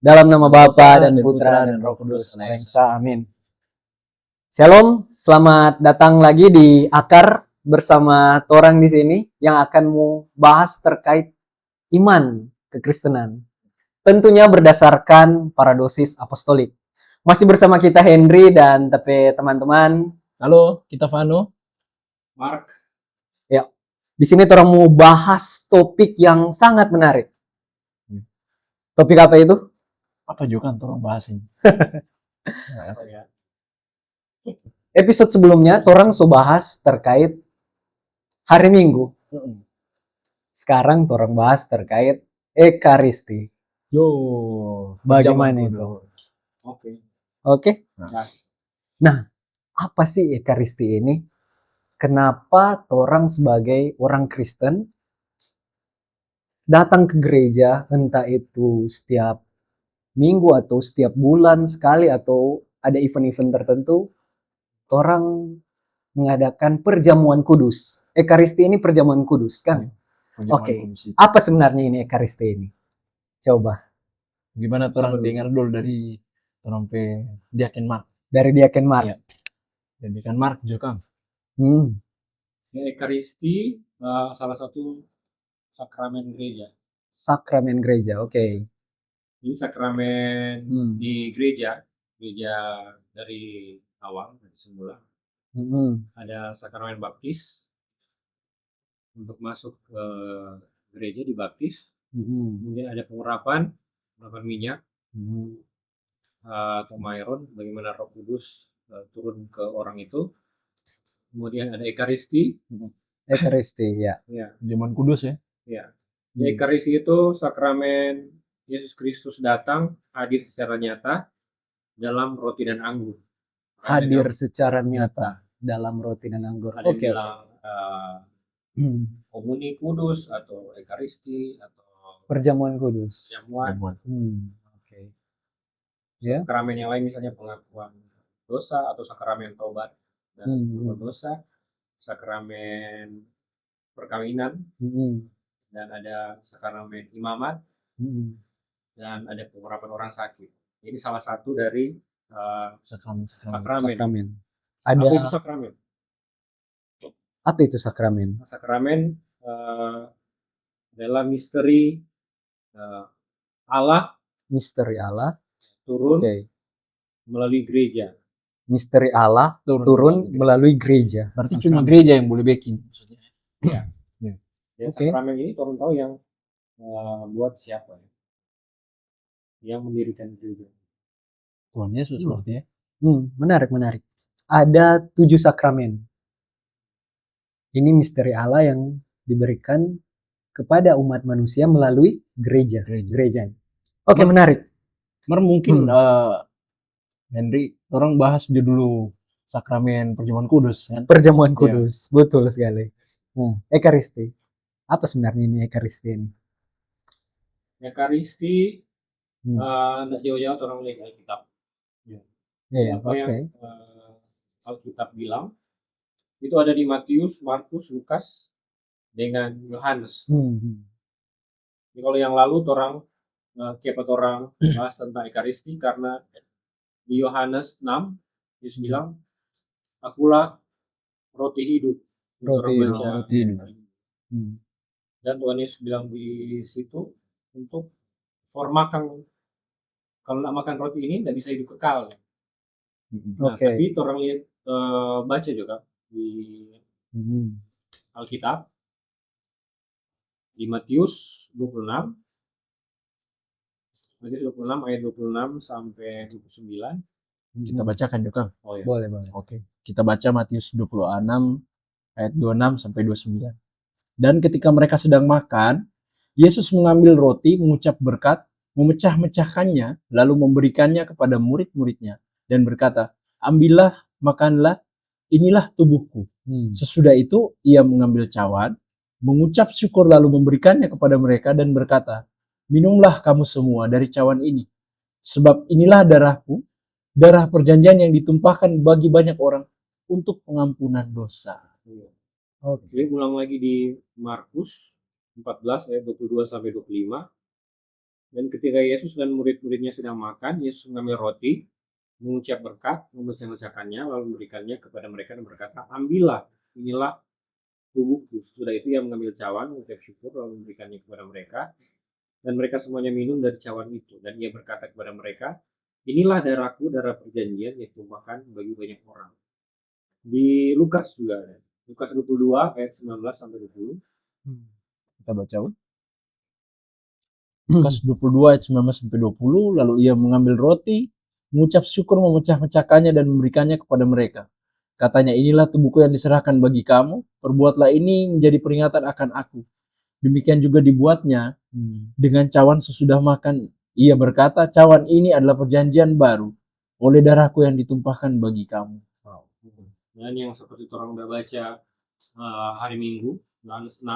Dalam nama Bapa dan Putra dan Roh Kudus. Amin. Shalom, selamat datang lagi di Akar bersama Torang di sini yang akan mau bahas terkait iman kekristenan. Tentunya berdasarkan paradosis apostolik. Masih bersama kita Henry dan teman-teman. Halo, kita Vano. Mark. Ya, di sini Torang mau bahas topik yang sangat menarik. Topik apa itu? Apa juga kan Torang bahas ini? Episode sebelumnya Torang so bahas terkait hari Minggu. Sekarang Torang bahas terkait Ekaristi. Yo, Bagaimana itu? Oke. Nah, apa sih Ekaristi ini? Kenapa Torang sebagai orang Kristen datang ke gereja, entah itu setiap minggu atau setiap bulan sekali atau ada event-event tertentu, Torang mengadakan perjamuan kudus. Ekaristi ini perjamuan kudus kan? Oke. Apa sebenarnya ini Ekaristi ini? Coba. Gimana Torang dengar dulu dari Torang pe Diaken Mark. Dari Diaken Mark. Iya. Dan Diaken Mark juga. Ekaristi salah satu sakramen gereja. Sakramen gereja, oke. Ini sakramen di gereja dari awal, dari semula. Ada sakramen baptis. Untuk masuk ke gereja dibaptis. Kemudian ada pengurapan minyak atau mairon, bagaimana Roh Kudus turun ke orang itu. Kemudian ada Ekaristi. Ekaristi, ya. Perjamuan kudus ya. Ya. Ekaristi itu sakramen Yesus Kristus datang hadir secara nyata dalam roti dan anggur. Hadir secara nyata dalam roti dan anggur. Ada yang bilang komuni kudus atau Ekaristi atau perjamuan kudus. Perjamuan. Oke. Ya. Sakramen yang lain misalnya pengakuan dosa atau sakramen tobat dan dosa, sakramen perkawinan, dan ada sakramen imamat, dan ada pengurapan orang sakit. Ini salah satu dari sakramen. Ada apa itu sakramen? Apa itu sakramen? Sakramen adalah misteri Allah. Misteri Allah turun melalui gereja. Misteri Allah turun melalui gereja. Berarti cuma gereja yang boleh bikin. Ya. Sakramen ini turun tahu yang buat siapa ya? Yang mendirikan gereja. Tuhan Yesus berarti ya. Menarik. Ada 7 sakramen. Ini misteri Allah yang diberikan kepada umat manusia melalui gereja. Oke, menarik. Mungkin Henry, orang bahas dulu sakramen perjamuan kudus kan? Perjamuan kudus, betul sekali. Ekaristi. Apa sebenarnya ini Ekaristi ini? Ekaristi tidak jauh-jauh orang melihat Alkitab. Apa yang Alkitab bilang itu ada di Matius, Markus, Lukas dengan Yohanes. Jadi kalau yang lalu orang bahas tentang Ekaristi karena di Yohanes 6 Yesus bilang, akulah roti hidup. Roti hidup. Dan Tuhan Yesus bilang di situ untuk makan, kalau tidak makan roti ini tidak bisa hidup kekal. Tapi orang lihat baca juga di Alkitab di Matius 26 ayat 26 sampai 29. Kita bacakan juga. Boleh. Oke. Kita baca Matius 26 ayat 26 sampai 29. Dan ketika mereka sedang makan, Yesus mengambil roti, mengucap berkat, memecah-mecahkannya, lalu memberikannya kepada murid-muridnya dan berkata, ambillah, makanlah, inilah tubuhku. Sesudah itu ia mengambil cawan, mengucap syukur lalu memberikannya kepada mereka dan berkata, minumlah kamu semua dari cawan ini, sebab inilah darahku, darah perjanjian yang ditumpahkan bagi banyak orang untuk pengampunan dosa. Jadi ulang lagi di Markus 14 ayat 22 sampai 25. Dan ketika Yesus dan murid-muridnya sedang makan, Yesus mengambil roti, mengucap berkat, memecah-mecahkannya, lalu memberikannya kepada mereka dan berkata, ambillah, inilah tubuhku. Sesudah itu ia mengambil cawan, mengucap syukur, lalu memberikannya kepada mereka. Dan mereka semuanya minum dari cawan itu. Dan ia berkata kepada mereka, inilah darahku, darah perjanjian yang ditumpahkan bagi banyak orang. Di Lukas juga ada. Lukas 22 ayat 19 sampai 20. Kita baca. Lukas 22 ayat 19 sampai 20, lalu ia mengambil roti, mengucap syukur, memecah-mecahkannya dan memberikannya kepada mereka. Katanya, inilah tubuhku yang diserahkan bagi kamu, perbuatlah ini menjadi peringatan akan aku. Demikian juga dibuatnya dengan cawan sesudah makan. Ia berkata, cawan ini adalah perjanjian baru oleh darahku yang ditumpahkan bagi kamu. Dan yang seperti orang udah baca hari Minggu, Yohanes 6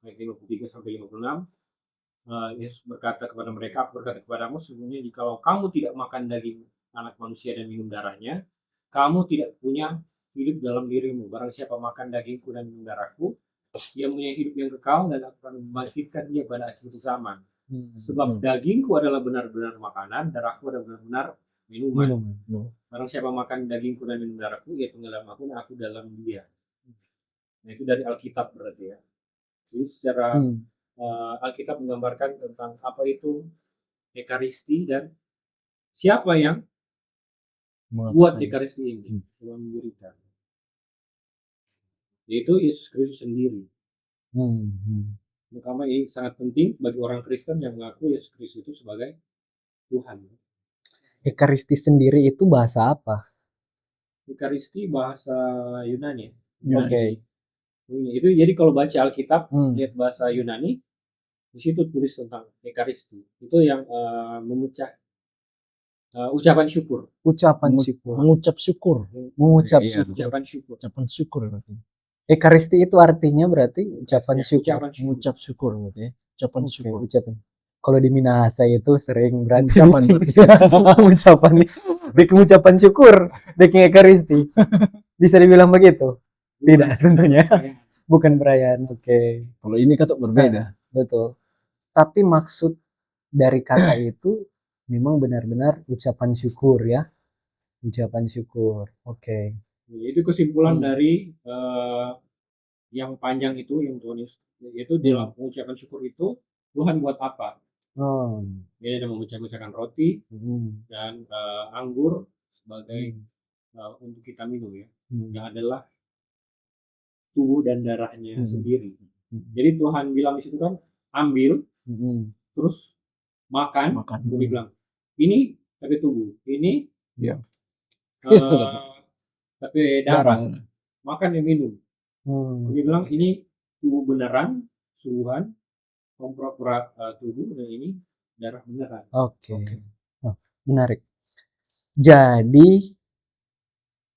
ayat 53 sampai 56. Yesus berkata kepada mereka, aku berkata kepadamu, sesungguhnya jikalau kamu tidak makan daging anak manusia dan minum darahnya, kamu tidak punya hidup dalam dirimu. Barang siapa makan dagingku dan minum darahku, ia mempunyai hidup yang kekal dan aku akan membangkitkan dia pada akhir zaman. Sebab dagingku adalah benar-benar makanan, darahku adalah benar-benar minuman. Barang siapa makan dagingku dan minum darahku, ia tinggal dalam aku dan aku dalam dia. Nah, itu dari Alkitab berarti ya. Jadi secara Alkitab menggambarkan tentang apa itu Ekaristi dan siapa yang buat Ekaristi ini, yang mendirikan. Yaitu Yesus Kristus sendiri. Makanya ini sangat penting bagi orang Kristen yang mengaku Yesus Kristus itu sebagai Tuhan. Ekaristi sendiri itu bahasa apa? Ekaristi bahasa Yunani. Oke. Itu jadi kalau baca Alkitab lihat bahasa Yunani, di situ tulis tentang Ekaristi. Itu yang memecah ucapan syukur. Mengucap syukur. Mengucap Iya, syukur. Ucapan syukur. Ucapan syukur berarti. Ekaristi itu artinya berarti ucapan Ya, syukur. ucapan syukur. Mengucap syukur berarti ya. Ucapan Oke, syukur. ucapan. Kalau di Minahasa itu sering berarti Ucapan ucapan bikin ucapan syukur, bikin Ekaristi. Bisa dibilang begitu? Tidak, tentunya. Bukan perayaan. Oke. Kalau ini kata berbeda. Betul. Tapi maksud dari kata itu memang benar-benar ucapan syukur ya. Ucapan syukur. Oke. Itu kesimpulan dari yang panjang itu yang Tuhan Yesus, yaitu dalam pengucapan syukur itu Tuhan buat apa? Dia ada memecah-mecahkan roti dan anggur sebagai untuk kita minum ya. Yang adalah tubuh dan darahnya sendiri. Jadi Tuhan bilang di situ kan, ambil, terus makan. Dia bilang, ini tapi tubuh, ini tapi darah, makan dan minum. Dia bilang ini tubuh beneran, sungguhan, pura-pura tubuh, dan ini darah beneran. Oke. Oh, menarik. Jadi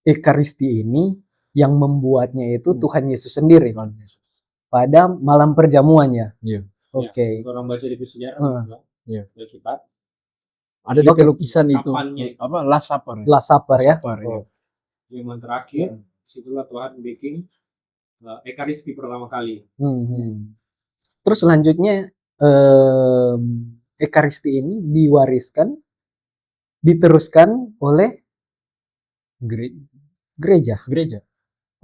Ekaristi ini yang membuatnya itu Tuhan Yesus sendiri. Pada malam perjamuannya. Iya. Oke. Ya, orang baca di sejarah dari kitab. Ada di lukisan itu. Kapannya? Apa? Last Supper. Last Supper ya. Zaman terakhir, situlah Tuhan bikin Ekaristi pertama kali. Terus selanjutnya Ekaristi ini diwariskan, diteruskan oleh gereja.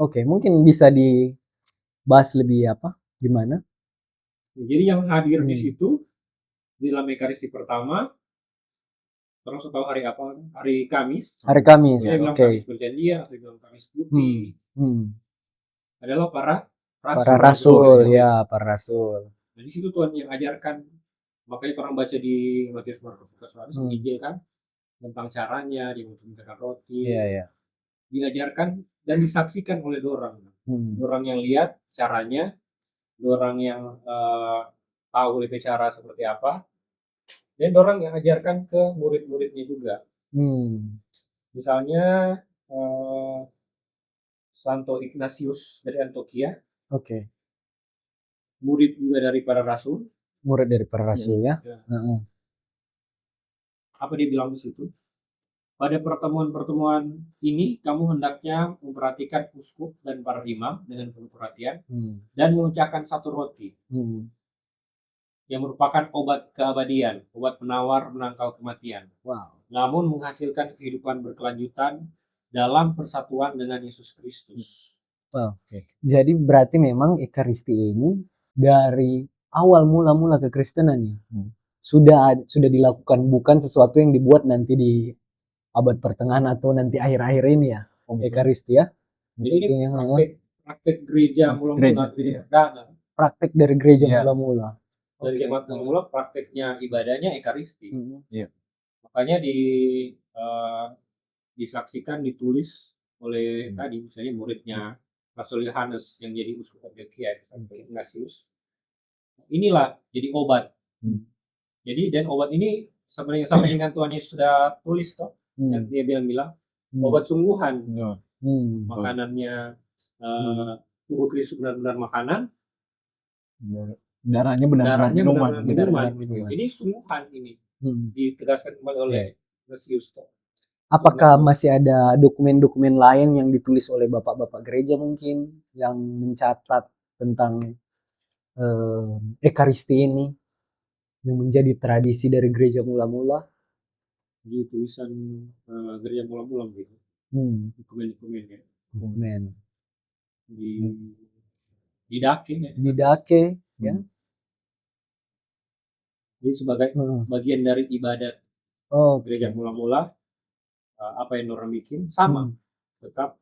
Oke, mungkin bisa dibahas lebih gimana? Jadi yang hadir di situ di dalam Ekaristi pertama, orang tahu hari apa? Hari Kamis. Hari Kamis. Oke. Kamis perjanjian atau bilang Kamis putih. Adalah para rasul. Para rasul. Nah, di situ Tuhan yang ajarkan, makanya orang baca di Matius, Markus, Lukas, Yohanes, Injil kan tentang caranya dia menciptakan roti. Diajarkan dan disaksikan oleh dorang. Dorang yang lihat caranya, dorang yang tahu lebih cara seperti apa, dan dorang yang ajarkan ke murid-muridnya juga. Misalnya Santo Ignatius dari Antioquia. Oke. Murid juga dari para rasul. Ya. Apa dia bilang di situ? Pada pertemuan-pertemuan ini kamu hendaknya memperhatikan uskup dan para imam dengan penuh perhatian dan memecahkan satu roti. yang merupakan obat keabadian, obat penawar menangkal kematian, Wow. namun menghasilkan kehidupan berkelanjutan dalam persatuan dengan Yesus Kristus. Wow. Jadi berarti memang Ekaristi ini dari awal mula-mula kekristenannya sudah dilakukan, bukan sesuatu yang dibuat nanti di abad pertengahan atau nanti akhir-akhir ini ya. Ekaristi ya. Jadi ini Itu yang praktek gereja mula-mula, gereja perdana. praktek dari gereja Iya. mula-mula. Dari zaman mula prakteknya ibadahnya Ekaristi. Iya. Makanya disaksikan, ditulis oleh tadi misalnya muridnya Rasul Yohanes yang jadi uskup Antioquia sampai Ignatius. Inilah jadi obat. Jadi dan obat ini sama dengan Tuhan Yesus sudah tulis toh. Yang dia bilang obat sungguhan. Makanannya tubuh Kristus benar-benar makanan. Darahnya benar-benar minuman. Ini sungguhan ini. Ditegaskan kembali oleh Ignatius toh. Apakah masih ada dokumen-dokumen lain yang ditulis oleh bapak-bapak gereja mungkin yang mencatat tentang Ekaristi ini yang menjadi tradisi dari gereja mula-mula? Di tulisan gereja mula-mula gitu. Dokumen-dokumen ya. Dokumen. Di Dake ya. Di Dake ya. Jadi sebagai bagian dari ibadat gereja mula-mula, apa yang orang bikin sama tetap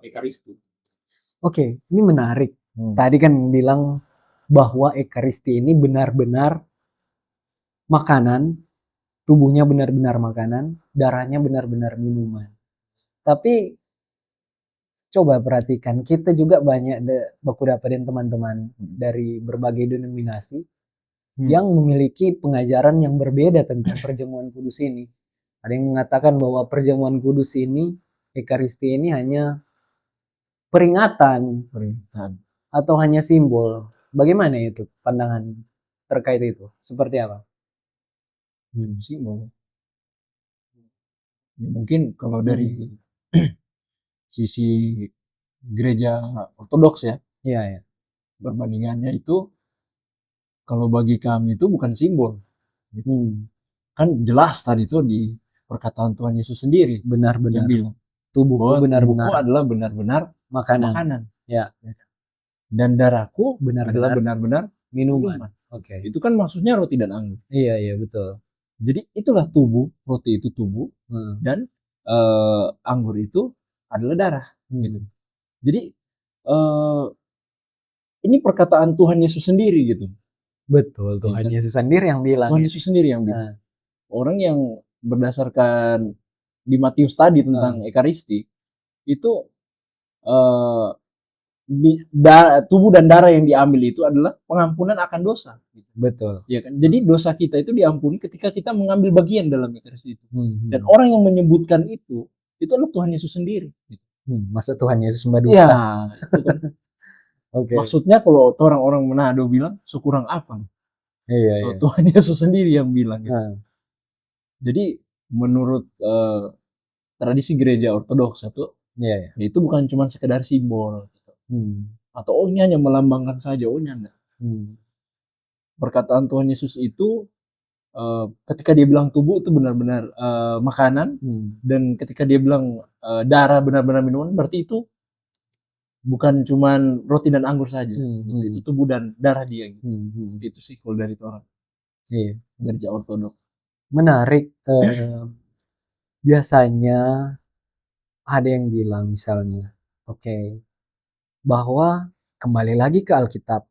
Ekaristi. Oke, ini menarik. Tadi kan bilang bahwa Ekaristi ini benar-benar makanan, tubuhnya benar-benar makanan, darahnya benar-benar minuman. Tapi coba perhatikan, kita juga banyak baku dapatin teman-teman dari berbagai denominasi yang memiliki pengajaran yang berbeda tentang perjamuan kudus ini. Ada yang mengatakan bahwa perjamuan kudus ini, Ekaristi ini hanya peringatan atau hanya simbol. Bagaimana itu pandangan terkait itu? Seperti apa? Simbol. Ya, mungkin kalau dari sisi gereja ortodoks ya, perbandingannya itu kalau bagi kami itu bukan simbol. Kan jelas tadi itu di perkataan Tuhan Yesus sendiri benar-benar bilang tubuhku benar-benar adalah benar-benar makanan. Ya. Dan darahku benar-benar adalah benar-benar minuman. Oke. Itu kan maksudnya roti dan anggur. Iya betul. Jadi itulah tubuh, roti itu tubuh dan anggur itu adalah darah. Gitu. Jadi ini perkataan Tuhan Yesus sendiri gitu. Betul, Tuhan Yesus sendiri yang bilang. Tuhan Yesus sendiri yang bilang. Orang yang berdasarkan di Matius tadi tentang Ekaristi itu tubuh dan darah yang diambil itu adalah pengampunan akan dosa. Betul. Ya kan? Jadi dosa kita itu diampuni ketika kita mengambil bagian dalam Ekaristi itu. Dan orang yang menyebutkan itu adalah Tuhan Yesus sendiri. Masa Tuhan Yesus berdusta? Ya, itu kan. Maksudnya kalau orang-orang Manado bilang, so kurang apa? Tuhan Yesus sendiri yang bilang. Gitu. Jadi menurut tradisi gereja ortodoks itu bukan cuma sekedar simbol. Gitu. Atau ini hanya melambangkan saja, enggak. Perkataan Tuhan Yesus itu ketika dia bilang tubuh itu benar-benar makanan, dan ketika dia bilang darah benar-benar minuman, berarti itu bukan cuman roti dan anggur saja, itu tubuh dan darah dia. Gitu. Itu sih kalau dari orang gereja ortodoks. Menarik. Biasanya ada yang bilang misalnya, bahwa kembali lagi ke Alkitab.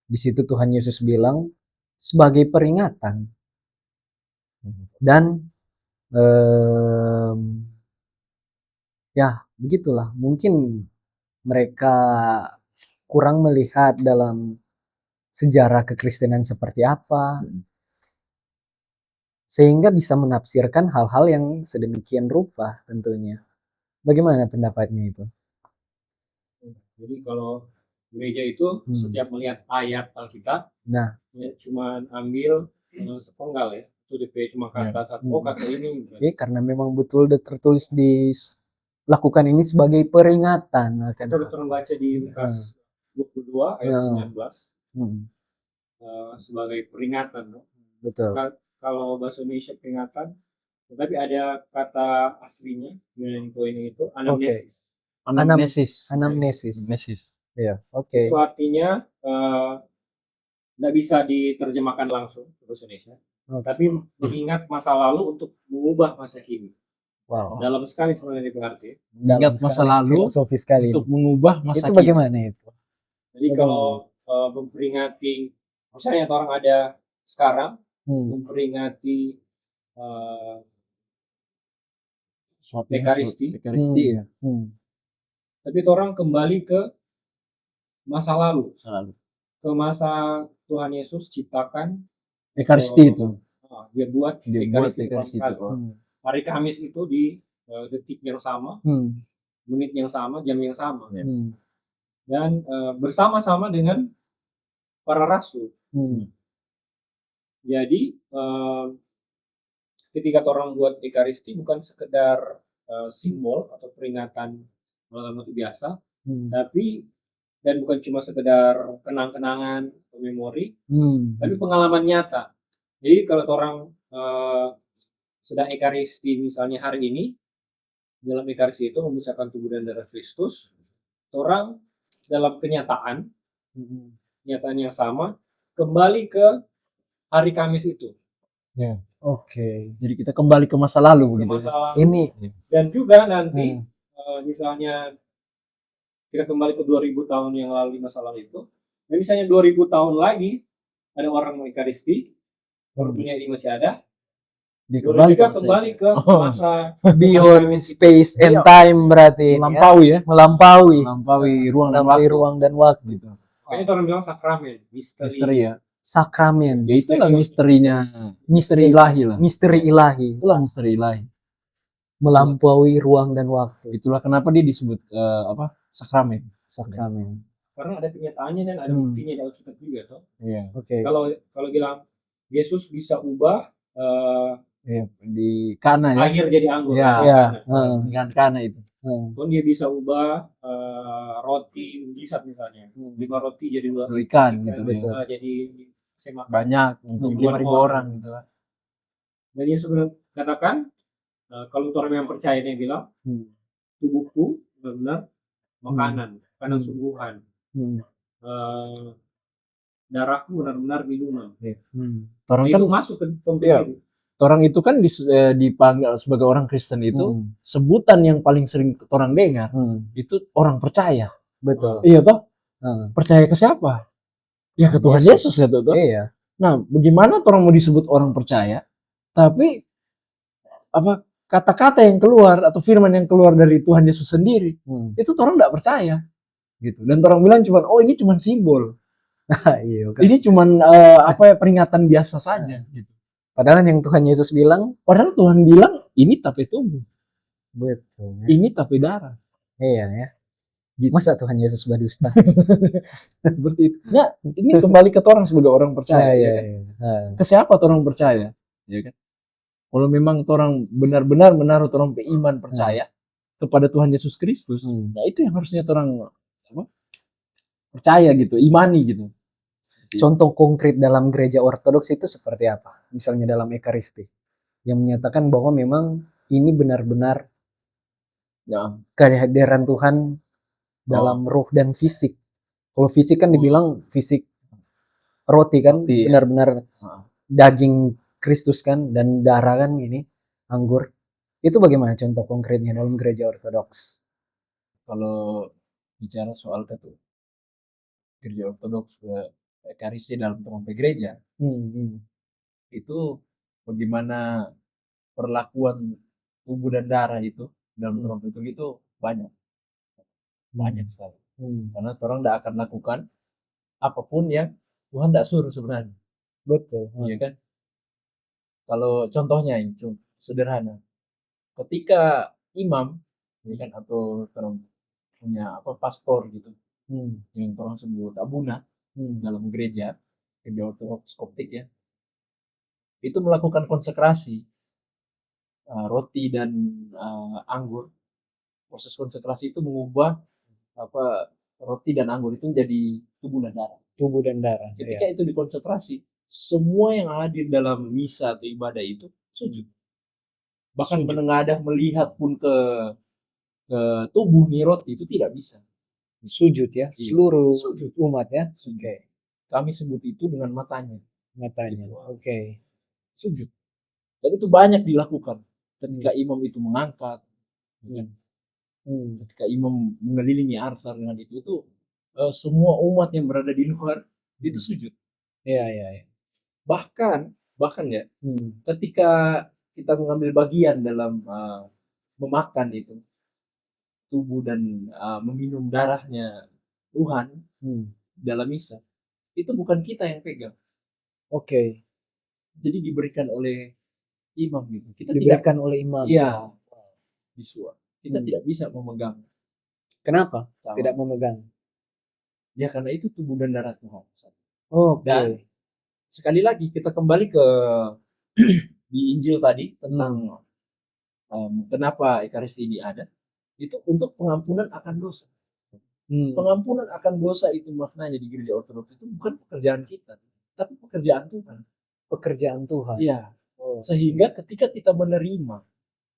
Di situ Tuhan Yesus bilang sebagai peringatan. Dan ya begitulah, mungkin mereka kurang melihat dalam sejarah kekristenan seperti apa, sehingga bisa menafsirkan hal-hal yang sedemikian rupa tentunya. Bagaimana pendapatnya itu? Jadi kalau gereja itu setiap melihat ayat Alkitab, cuma ambil sepenggal ya, itu DP cuma kata kata ini. Karena memang betul tertulis lakukan ini sebagai peringatan. Kita baca di Lukas 22 ayat 19. sebagai peringatan. No? Betul. Kalau bahasa Indonesia peringatan, tetapi ada kata aslinya Yunani koine itu anamnesis. Anamnesis. Anamnesis. Anamnesis. Iya, oke. Itu artinya nggak bisa diterjemahkan langsung ke bahasa Indonesia, Oke. tapi mengingat masa lalu untuk mengubah masa kini. Wow. Dalam sekali sebenarnya berarti. Ingat masa lalu filosofi sekali. untuk mengubah masa Itu kini. bagaimana itu? Jadi kalau memperingati, misalnya orang ada sekarang memperingati Ekaristi, ya. tapi orang kembali ke masa lalu, ke masa Tuhan Yesus ciptakan Ekaristi itu. Dia buat Ekaristi itu. Hari Kamis itu di detik yang sama, menit yang sama, jam yang sama, dan bersama-sama dengan para rasul. Jadi ketika orang buat Ekaristi bukan sekedar simbol atau peringatan malam itu biasa, tapi dan bukan cuma sekedar kenang-kenangan atau memori, tapi pengalaman nyata. Jadi kalau orang sedang Ekaristi misalnya hari ini, dalam Ekaristi itu memisahkan tubuh dan darah Kristus, orang dalam kenyataan yang sama kembali ke hari Kamis itu. Ya. Oke. Jadi kita kembali ke masa lalu begitu. Masa lalu. Ini Dan juga nanti misalnya kita kembali ke 2000 tahun yang lalu di masa lalu itu, dan misalnya 2000 tahun lagi ada orang mau Ekaristi, orang dunia ini masih ada, dia kembali ke masa beyond space and time berarti melampaui ruang dan waktu. Gitu. Makanya orang bilang sakramen, misteri ya. Sakramen. Ya itulah misterinya, misteri ilahi lah. Misteri ilahi. Itulah misteri ilahi. Melampaui ruang dan waktu. Itulah kenapa dia disebut sakramen. Sakramen. Karena ada kenyataannya dan ada buktinya di Alkitab juga toh. Iya. Oke. Kalau bilang Yesus bisa ubah di Kana ya. Air jadi anggur. Iya. Dengan Kana itu. Pun dia bisa ubah roti mujizat misalnya. 5 roti jadi 2 ikan gitu. Jadi banyak untuk 5.000 orang gitu lah. Dan Yesus katakan kalau orang yang percaya dia bilang tubuhku benar makanan sungguhan. Darahku benar-benar minuman. Orang itu kan masuk ke pemikiran. Orang itu kan dipanggil sebagai orang Kristen itu sebutan yang paling sering orang dengar itu orang percaya. Betul. Iya toh? Percaya ke siapa? Ya ke Tuhan Yesus ya toh. Iya. Nah, bagaimana orang mau disebut orang percaya tapi kata-kata yang keluar atau firman yang keluar dari Tuhan Yesus sendiri itu orang tidak percaya gitu. Dan orang bilang cuma ini cuma simbol. Iya, kan? Ini cuma peringatan biasa saja gitu. Padahal yang Tuhan Yesus bilang, ini tapi tubuh. Betul. Ini tapi darah. Iya ya. Gitu. Masa Tuhan Yesus berdusta? Seperti itu. Ya, ini kembali ke orang sebagai orang percaya. Iya. Ke siapa orang percaya? Ya kan? Kalau memang orang benar-benar menaruh orang beriman percaya kepada Tuhan Yesus Kristus, nah itu yang harusnya orang percaya gitu, imani gitu. Contoh konkret dalam gereja ortodoks itu seperti apa? Misalnya dalam Ekaristi yang menyatakan bahwa memang ini benar-benar kehadiran Tuhan dalam roh dan fisik. Kalau fisik kan dibilang fisik roti kan, benar-benar daging Kristus kan, dan darah kan ini anggur. Itu bagaimana contoh konkretnya dalam gereja ortodoks? Kalau bicara soal gereja ortodoks Ekaristi dalam trompe gereja, itu bagaimana perlakuan tubuh dan darah itu dalam trompe itu banyak sekali. Karena orang tidak akan lakukan apapun yang Tuhan tidak suruh sebenarnya. Betul. Iya kan? Kalau contohnya yang sederhana, ketika imam, ya kan, atau orang punya pastor gitu, yang orang sebut abuna dalam gereja ortodoks Koptik ya, itu melakukan konsekrasi roti dan anggur. Proses konsekrasi itu mengubah roti dan anggur itu menjadi tubuh dan darah. Tubuh dan darah. Ketika itu dikonsentrasi, semua yang hadir dalam misa atau ibadah itu sujud. Bahkan Sujud. menengadah melihat pun ke tubuh nih roti itu tidak bisa. Sujud ya, Iya. seluruh Sujud. umat ya. Sujud. Oke, Kami sebut itu dengan matanya, matanya. Gitu. Oke. sujud. Dan itu banyak dilakukan ketika imam itu mengangkat, ya kan? Ketika imam mengelilingi altar dengan itu semua umat yang berada di luar itu sujud. Iya, iya, iya. Bahkan ya, ketika kita mengambil bagian dalam memakan itu tubuh dan meminum darahnya Tuhan dalam misa, itu bukan kita yang pegang. Oke, Jadi diberikan oleh imam gitu. Kita diberikan oleh imam. Iya, visual. Kita Hmm. tidak bisa memegang. Kenapa Sama. tidak memegang? Ya karena itu tubuh dan darah Tuhan. Oke. Dan sekali lagi kita kembali ke di Injil tadi tentang kenapa Ekaristi ini ada. Itu untuk pengampunan akan dosa. Pengampunan akan dosa itu maknanya di gereja Ortodoks itu bukan pekerjaan kita, tapi pekerjaan Tuhan. Pekerjaan Tuhan. Iya. Oh. Sehingga ketika kita menerima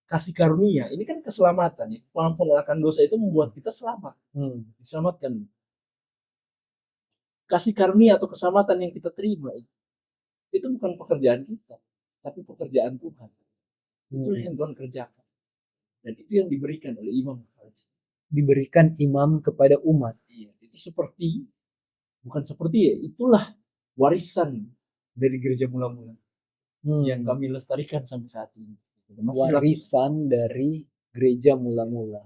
kasih karunia, ini kan keselamatan ya. Pengampunan akan dosa itu membuat kita selamat. Diselamatkan. Kasih karunia atau keselamatan yang kita terima itu bukan pekerjaan kita, tapi pekerjaan Tuhan. Itulah yang Tuhan kerjakan. Dan itu yang diberikan oleh imam. Diberikan imam kepada umat. Iya, itu bukan seperti ya, itulah warisan dari gereja mula-mula yang kami lestarikan sampai saat ini. Warisan dari gereja mula-mula.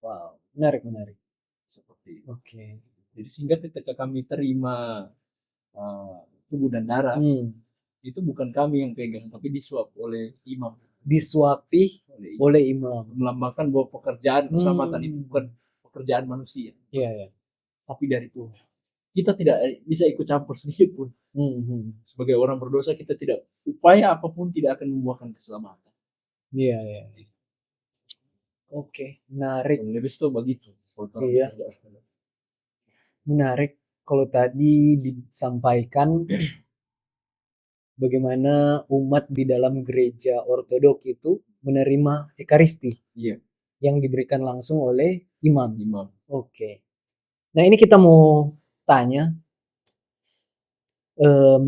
Wow, menarik. Seperti itu. Oke. Jadi sehingga ketika kami terima tubuh dan darah, itu bukan kami yang pegang, tapi disuap oleh imam. Disuapi oleh imam. Melambangkan bahwa pekerjaan keselamatan itu bukan pekerjaan manusia. Iya. Tapi dari Tuhan. Kita tidak bisa ikut campur sedikit pun. Sebagai orang berdosa kita tidak, upaya apapun tidak akan membuahkan keselamatan. Iya. Oke, menarik. Lebih itu begitu. Iya. Menarik kalau tadi disampaikan bagaimana umat di dalam gereja Ortodoks itu menerima Ekaristi. Iya. Yang diberikan langsung oleh imam. Oke. Nah, ini kita mau tanya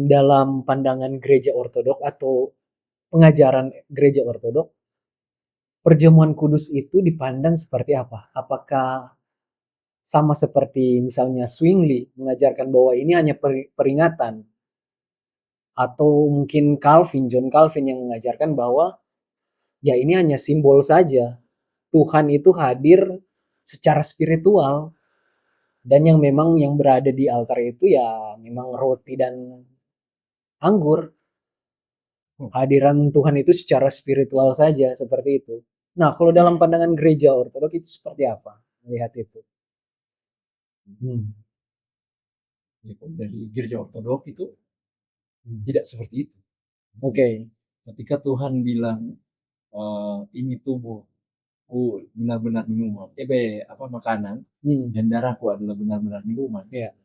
dalam pandangan gereja Ortodoks atau pengajaran gereja Ortodoks, perjamuan kudus itu dipandang seperti apa? Apakah sama seperti misalnya Zwingli mengajarkan bahwa ini hanya peringatan, atau mungkin John Calvin yang mengajarkan bahwa ya ini hanya simbol saja, Tuhan itu hadir secara spiritual, dan yang memang yang berada di altar itu ya memang roti dan anggur. Hadiran Tuhan itu secara spiritual saja, seperti itu. Nah, kalau dalam pandangan gereja Ortodoks itu seperti apa melihat itu? Ya, dari gereja Ortodoks itu tidak seperti itu. Oke. Ketika Tuhan bilang ini tubuhku benar-benar minuman, makanan, dan darahku adalah benar-benar minuman. Iya.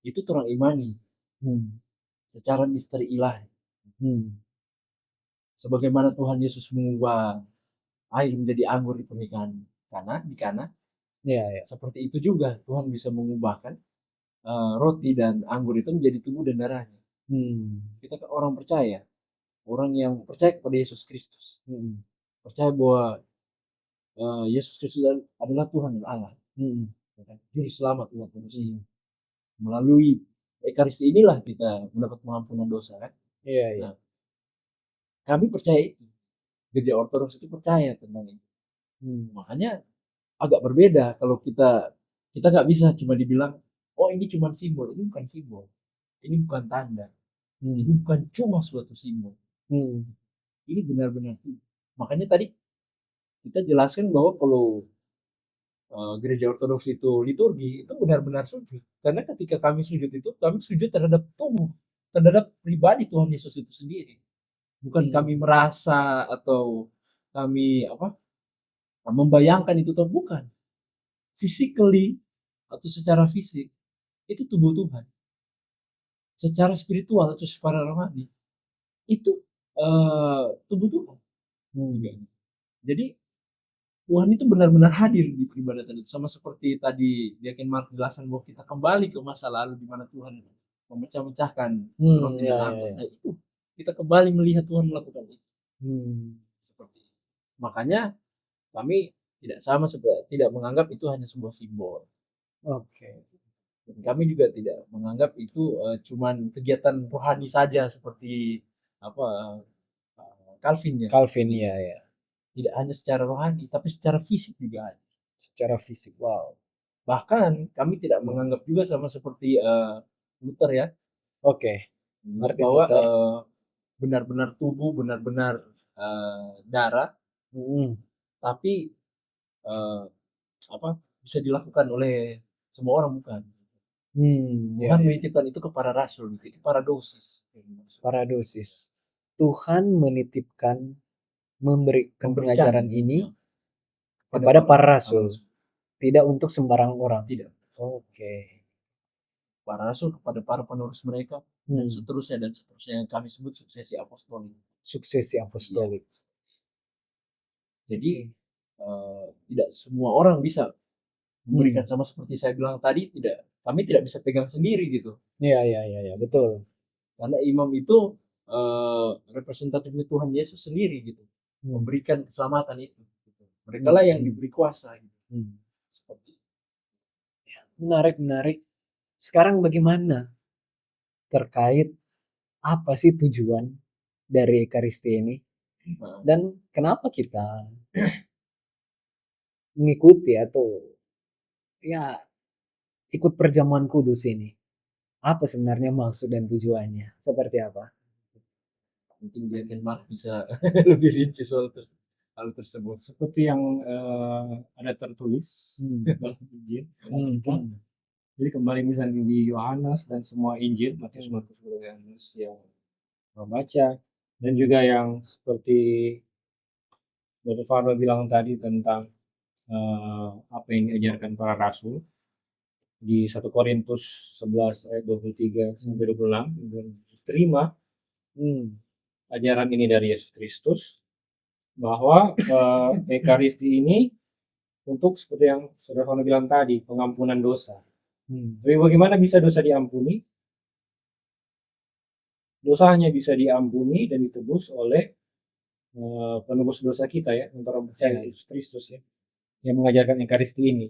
Itu orang imani secara misteri ilahi. Sebagaimana Tuhan Yesus mengubah air menjadi anggur di pernikahan di Kana. Iya. Seperti itu juga Tuhan bisa mengubahkan roti dan anggur itu menjadi tubuh dan darahnya. Kita kan orang percaya, orang yang percaya kepada Yesus Kristus, percaya bahwa Yesus Kristus adalah Tuhan dan Allah, Juru Selamat umat manusia. Melalui Ekaristi inilah kita mendapat pengampunan dosa, kan? Iya. Nah, kami percaya itu. Gereja Ortodoks itu percaya tentang itu. Makanya agak berbeda kalau kita nggak bisa cuma dibilang, oh ini cuma simbol. Ini bukan simbol. Ini bukan tanda. Ini bukan cuma suatu simbol. Ini benar-benar. Makanya tadi kita jelaskan bahwa kalau gereja Ortodoks itu liturgi, itu benar-benar sujud. Karena ketika kami sujud itu, kami sujud terhadap tubuh, terhadap pribadi Tuhan Yesus itu sendiri. Bukan kami merasa atau kami membayangkan itu, atau bukan. Physically atau secara fisik itu tubuh Tuhan. secara spiritual atau secara rohani itu tubuh Tuhan. Jadi Tuhan itu benar-benar hadir di peribadatan itu, sama seperti tadi Diaken Mark jelaskan bahwa kita kembali ke masa lalu di mana Tuhan memecah-mecahkan roti dan anggur. Nah, itu kita kembali melihat Tuhan melakukan itu. Seperti itu. Makanya kami tidak menganggap itu hanya sebuah simbol. Dan kami juga tidak menganggap itu cuman kegiatan rohani saja seperti Calvin ya. Calvin ya. Tidak hanya secara rohani, tapi secara fisik juga ada. Secara fisik, wow. Bahkan kami tidak menganggap juga sama seperti Luther ya. Martin Bahwa Luther. benar-benar tubuh, benar-benar darah, tapi bisa dilakukan oleh semua orang, bukan. Tuhan menitipkan itu kepada rasul, itu paradosis. Tuhan menitipkan, memberikan pengajaran ini kepada para rasul, tidak untuk sembarang orang. Tidak. Para rasul kepada para penerus mereka dan seterusnya yang kami sebut suksesi apostolik. Jadi tidak semua orang bisa memberikan, sama seperti saya bilang tadi, kami tidak bisa pegang sendiri gitu. Iya, betul. Karena imam itu representatifnya Tuhan Yesus sendiri gitu, memberikan keselamatan itu. Gitu. Mereka lah yang diberi kuasa. Gitu. Seperti itu. Menarik. Sekarang bagaimana terkait apa sih tujuan dari Ekaristi ini? Dan kenapa kita mengikuti atau ya ikut perjamuan kudus ini? Apa sebenarnya maksud dan tujuannya? Seperti apa? Mungkin Diaken Mark bisa lebih rinci soal hal tersebut. Seperti yang ada tertulis dalam Injil. Jadi kembali misalnya di Yohanes dan semua Injil, Matius, Markus, Yohanes yang membaca, dan juga yang seperti Dr. Farno bilang tadi tentang apa yang diajarkan para rasul di 1 Korintus 11 ayat 23 sampai 26, terima ajaran ini dari Yesus Kristus bahwa Ekaristi ini untuk seperti yang Saudara Farno bilang tadi, pengampunan dosa. Tapi bagaimana bisa dosa diampuni? Dosa hanya bisa diampuni dan ditebus oleh penebus dosa kita ya, antara percaya Yesus Kristus ya, yang mengajarkan Ekaristi ini.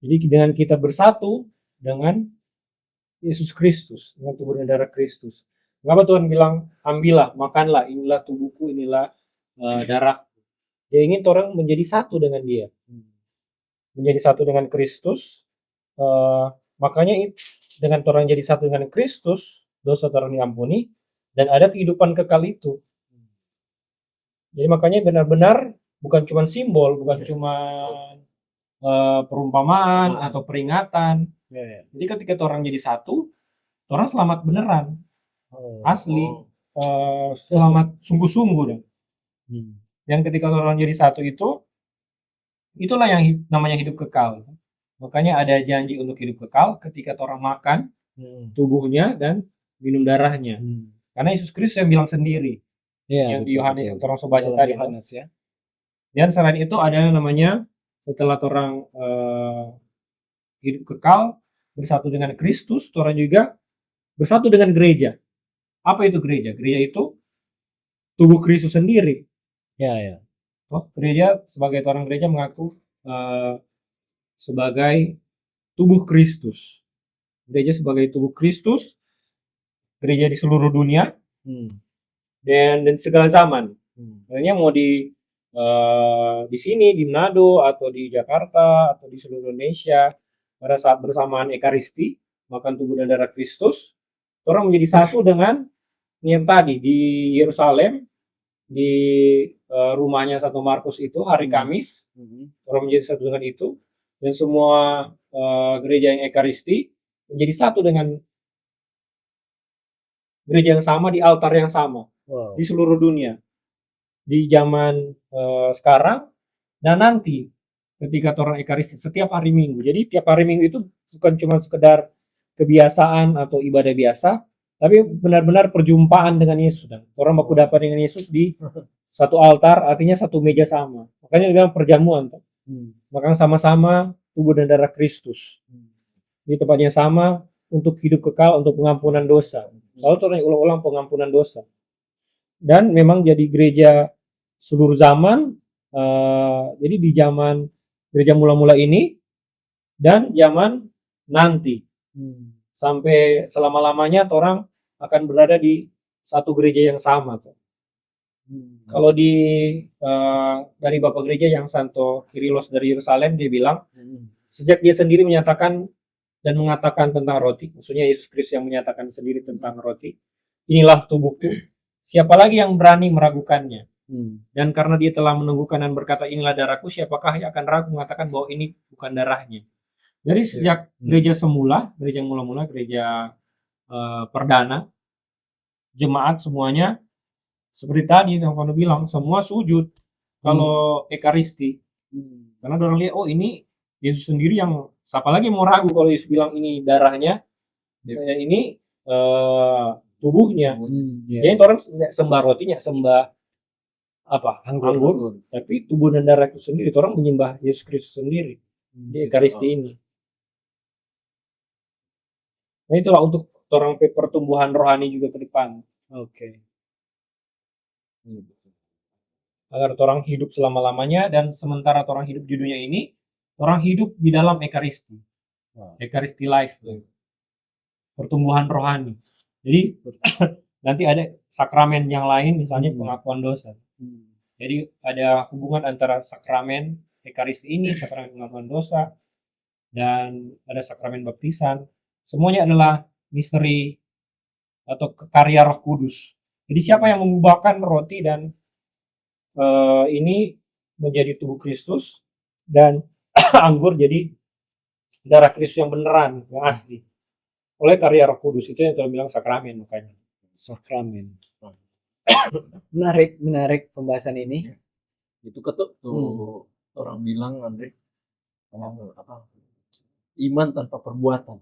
Jadi dengan kita bersatu dengan Yesus Kristus, dengan tubuh dan darah Kristus. Mengapa Tuhan bilang, ambillah, makanlah, inilah tubuhku, inilah darah. Dia ingin orang menjadi satu dengan dia. Menjadi satu dengan Kristus. Makanya dengan orang jadi satu dengan Kristus, dosa orang diampuni, dan ada kehidupan kekal itu. Jadi makanya benar-benar bukan cuma simbol, bukan cuma perumpamaan atau peringatan. Jadi ketika orang jadi satu, orang selamat beneran, asli, selamat sungguh-sungguh deh. Dan ketika orang jadi satu itulah yang namanya hidup kekal. Makanya ada janji untuk hidup kekal ketika orang makan tubuhnya dan minum darahnya. Karena Yesus Kristus yang bilang sendiri. Yang di Yohanes yang orang baca tadi. Ya. Dan selain itu ada namanya setelah orang hidup kekal bersatu dengan Kristus, orang juga bersatu dengan gereja. Apa itu gereja? Gereja itu tubuh Kristus sendiri. Gereja sebagai orang gereja mengaku sebagai tubuh Kristus. Gereja sebagai tubuh Kristus, gereja di seluruh dunia, dan segala zaman. Makanya mau di sini di Manado atau di Jakarta atau di seluruh Indonesia pada saat bersamaan Ekaristi makan tubuh dan darah Kristus, orang menjadi satu dengan yang tadi di Yerusalem di rumahnya Santo Markus itu hari Kamis, orang menjadi satu dengan itu, dan semua gereja yang Ekaristi menjadi satu dengan gereja yang sama di altar yang sama di seluruh dunia di zaman sekarang dan nanti ketika orang Ekaristi setiap hari Minggu. Jadi tiap hari Minggu itu bukan cuma sekedar kebiasaan atau ibadah biasa, tapi benar-benar perjumpaan dengan Yesus. Dan orang baku dapat dengan Yesus di satu altar, artinya satu meja sama. Makanya dibilang perjamuan. Makan sama-sama tubuh dan darah Kristus. Di tempatnya sama untuk hidup kekal, untuk pengampunan dosa. Lalu orang ulang-ulang pengampunan dosa. Dan memang jadi gereja seluruh zaman. Jadi di zaman gereja mula-mula ini dan zaman nanti. Sampai selama-lamanya orang akan berada di satu gereja yang sama. Kalau dari Bapak Gereja yang Santo Kyrillos dari Yerusalem, dia bilang sejak dia sendiri menyatakan dan mengatakan tentang roti, maksudnya Yesus Kristus yang menyatakan sendiri tentang roti, inilah tubuhku, siapa lagi yang berani meragukannya? Dan karena dia telah menunggukan dan berkata inilah darahku, siapakah yang akan ragu mengatakan bahwa ini bukan darahnya? Jadi sejak gereja semula, gereja mula-mula, gereja perdana, jemaat semuanya seperti tadi yang Fano bilang, semua sujud kalau Ekaristi. Karena orang lihat, oh ini Yesus sendiri yang, siapa lagi mau ragu kalau Yesus bilang ini darahnya, ini tubuhnya. Jadi orang sembah rotinya, sembah apa? Anggur. Tapi tubuh dan darah itu sendiri, orang menyembah Yesus Kristus sendiri di Ekaristi ini. Nah itulah untuk orang pertumbuhan rohani juga ke depan. Agar orang hidup selama-lamanya, dan sementara orang hidup di dunia ini, orang hidup di dalam Ekaristi. Ekaristi life. Pertumbuhan rohani. Jadi nanti ada sakramen yang lain, misalnya pengakuan dosa. Jadi ada hubungan antara sakramen Ekaristi ini, sakramen pengakuan dosa, dan ada sakramen baptisan. Semuanya adalah misteri atau karya Roh Kudus. Jadi siapa yang mengubahkan roti dan ini menjadi tubuh Kristus, dan anggur jadi darah Kristus yang beneran, yang asli, oleh karya Roh Kudus. Itu yang kita bilang sakramen, makanya Sakramen. menarik pembahasan ini. Itu ketuk tuh orang bilang, Andre, iman tanpa perbuatan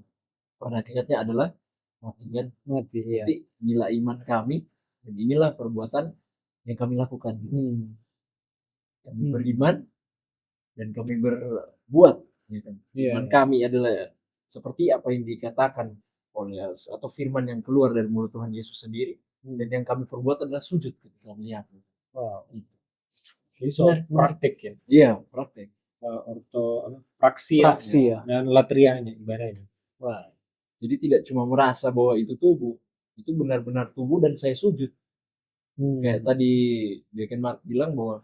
pada hakikatnya adalah mati kan. Iya. Jadi inilah iman kami, dan inilah perbuatan yang kami lakukan. Kami beriman dan kami berbuat. Iman kami adalah seperti apa yang dikatakan oleh atau firman yang keluar dari mulut Tuhan Yesus sendiri, dan yang kami perbuat adalah sujud ketika melihat. Jadi soal praktek ya. Iya, praktek. Praksi ya. Dan latrianya, ibadahnya. Jadi tidak cuma merasa bahwa itu tubuh, itu benar-benar tubuh dan saya sujud. Kayak tadi Deacon Mark bilang bahwa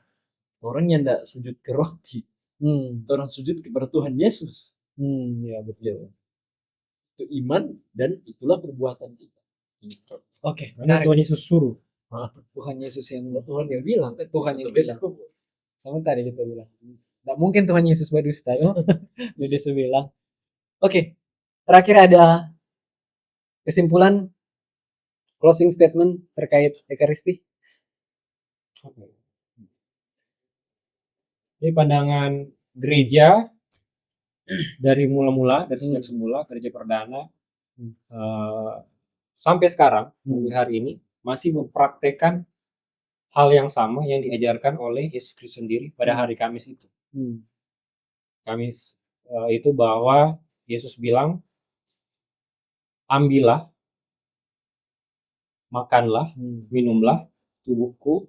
orang yang tidak sujud ke roti, orang sujud kepada Tuhan Yesus. Ya betul. Itu iman dan itulah perbuatan kita. Karena Tuhan Yesus suruh. Tuhan Yesus yang Tuhan yang bilang, Tuhan yang bilang. Sama tadi kita bilang. Tidak mungkin Tuhan Yesus berdusta. Jadi Yesus bilang. Terakhir ada kesimpulan, closing statement terkait Ekaristi. Ini pandangan gereja dari mula-mula, dari sejak semula, gereja perdana sampai sekarang, hari ini masih mempraktekkan hal yang sama yang diajarkan oleh Yesus Kristus sendiri pada hari Kamis itu. Kamis itu bahwa Yesus bilang, ambillah, makanlah, minumlah tubuhku,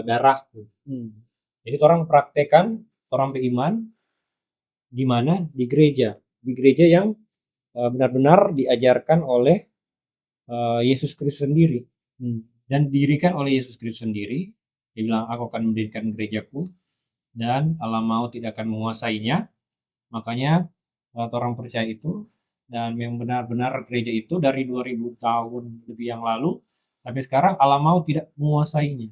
darahku. Jadi orang praktekkan, orang beriman di mana? Di gereja yang benar-benar diajarkan oleh Yesus Kristus sendiri, dan didirikan oleh Yesus Kristus sendiri. Dia bilang, aku akan mendirikan gerejaku dan alam maut tidak akan menguasainya. Makanya orang percaya itu, dan yang benar-benar gereja itu dari 2000 tahun lebih yang lalu sampai sekarang alam maut tidak menguasainya.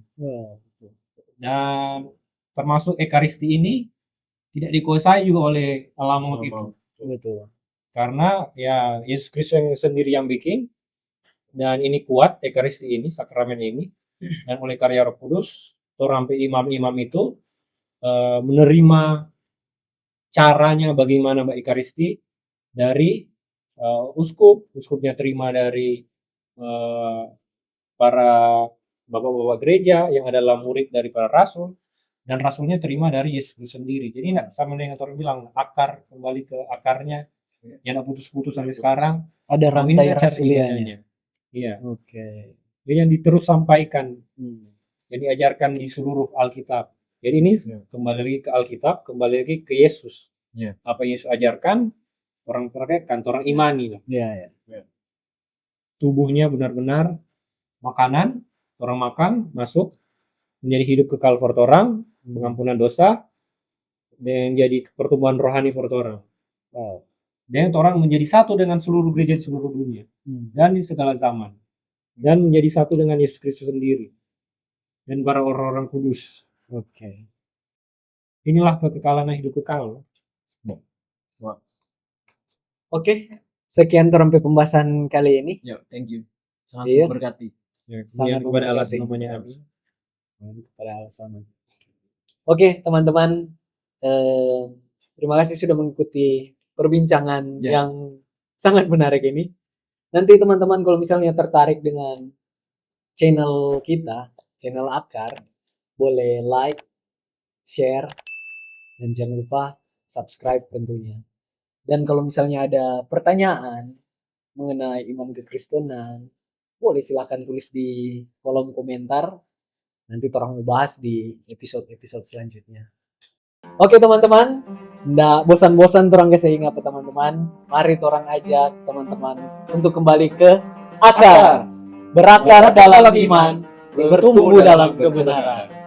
Dan termasuk Ekaristi ini tidak dikuasai juga oleh alam maut itu. Betul. Karena ya Yesus Kristus sendiri yang bikin, dan ini kuat Ekaristi ini, sakramen ini, dan oleh karya Roh Kudus, orang imam-imam itu menerima caranya bagaimana Ekaristi dari uskupnya terima dari para bapak-bapak gereja yang adalah murid dari para rasul, dan rasulnya terima dari Yesus sendiri. Jadi nggak sama dengan orang bilang akar, kembali ke akarnya, yang nggak putus-putus sampai sekarang. Ada Ini rantai cara rasulianya. ibadahnya. Iya, Oke. jadi yang diterus sampaikan, yang diajarkan di seluruh Alkitab. Jadi ini kembali lagi ke Alkitab, kembali lagi ke Yesus. Iya. Apa yang Yesus ajarkan, orang praktekkan, orang imani lah. Iya, Tubuhnya benar-benar makanan, orang makan, masuk, menjadi hidup kekal for orang, pengampunan dosa, dan jadi pertumbuhan rohani for orang. Wow. Dan orang menjadi satu dengan seluruh gereja di seluruh dunia, dan di segala zaman, dan menjadi satu dengan Yesus Kristus sendiri, dan para orang-orang kudus. Oke. Inilah kekekalan hidup kekal. Oke. Sekian terampai pembahasan kali ini. Ya, thank you. Sangat Iya. berkati. Ya, Sangat kepada Allah memberkati. namanya amin. Pada alasan. Oke, teman-teman. Terima kasih sudah mengikuti perbincangan Ya. yang sangat menarik ini. Nanti teman-teman kalau misalnya tertarik dengan channel kita, channel Akar, boleh like, share, dan jangan lupa subscribe tentunya. Dan kalau misalnya ada pertanyaan mengenai iman kekristenan, boleh silahkan tulis di kolom komentar. Nanti orang mau bahas di episode-episode selanjutnya. Oke teman-teman, nggak bosan-bosan orang kasih ingat teman-teman. Mari orang ajak teman-teman untuk kembali ke akar. Berakar dalam iman, bertumbuh dalam kebenaran.